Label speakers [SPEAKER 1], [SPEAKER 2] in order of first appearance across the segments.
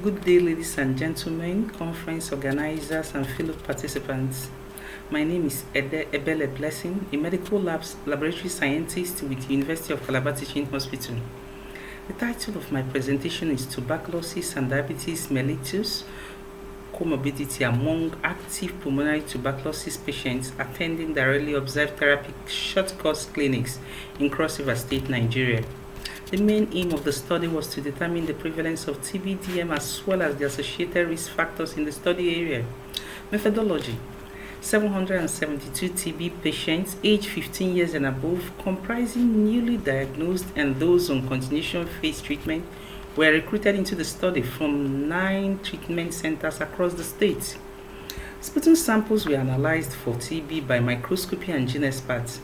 [SPEAKER 1] Good day, ladies and gentlemen, conference organizers and fellow participants. My name is Edeh Blessing, a medical laboratory scientist with the University of Calabar Teaching Hospital. The title of my presentation is Tuberculosis and Diabetes Mellitus, Co-Morbidity among active pulmonary tuberculosis patients attending the rarely observed therapy short course clinics in Cross River State, Nigeria. The main aim of the study was to determine the prevalence of Tbdm as well as the associated risk factors in the study area. Methodology: 772 TB patients aged 15 years and above, comprising newly diagnosed and those on continuation phase treatment, were recruited into the study from 9 treatment centers across the state. Sputum samples were analyzed for TB by microscopy and gene experts.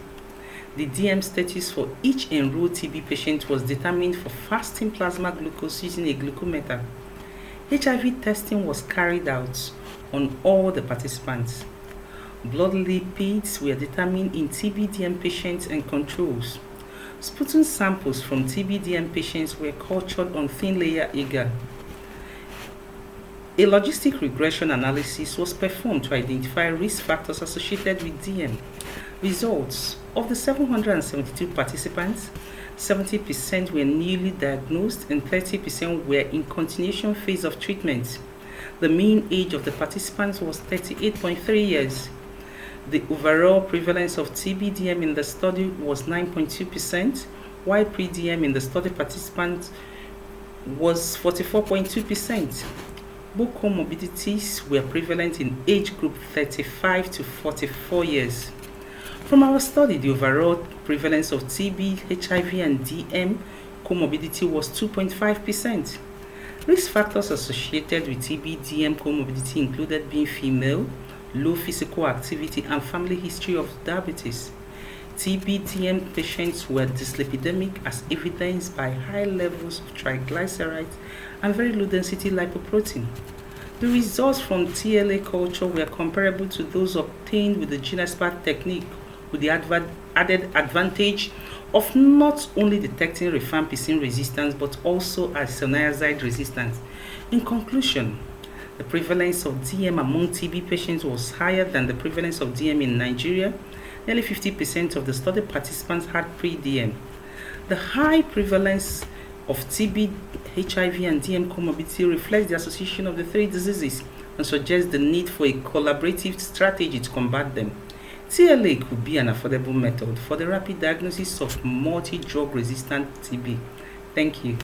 [SPEAKER 1] The DM status for each enrolled TB patient was determined for fasting plasma glucose using a glucometer. HIV testing was carried out on all the participants. Blood lipids were determined in Tbdm patients and controls. Sputum samples from Tbdm patients were cultured on thin layer agar. A logistic regression analysis was performed to identify risk factors associated with DM. Results: of the 772 participants, 70% were newly diagnosed and 30% were in continuation phase of treatment. The mean age of the participants was 38.3 years. The overall prevalence of Tbdm in the study was 9.2%, while pre-DM in the study participants was 44.2%. Both comorbidities were prevalent in age group 35 to 44 years. From our study, the overall prevalence of TB, HIV, and DM comorbidity was 2.5%. Risk factors associated with TB-DM comorbidity included being female, low physical activity, and family history of diabetes. TB-DM patients were dyslipidemic as evidenced by high levels of triglycerides and very low density lipoprotein. The results from TLA culture were comparable to those obtained with the gene expert technique, with the added advantage of not only detecting rifampicin resistance but also isoniazid resistance. In conclusion, the prevalence of DM among TB patients was higher than the prevalence of DM in Nigeria. Nearly 50% of the study participants had pre-DM. The high prevalence of TB, HIV, and DM comorbidity reflects the association of the three diseases and suggests the need for a collaborative strategy to combat them. TLA could be an affordable method for the rapid diagnosis of multi-drug resistant TB. Thank you.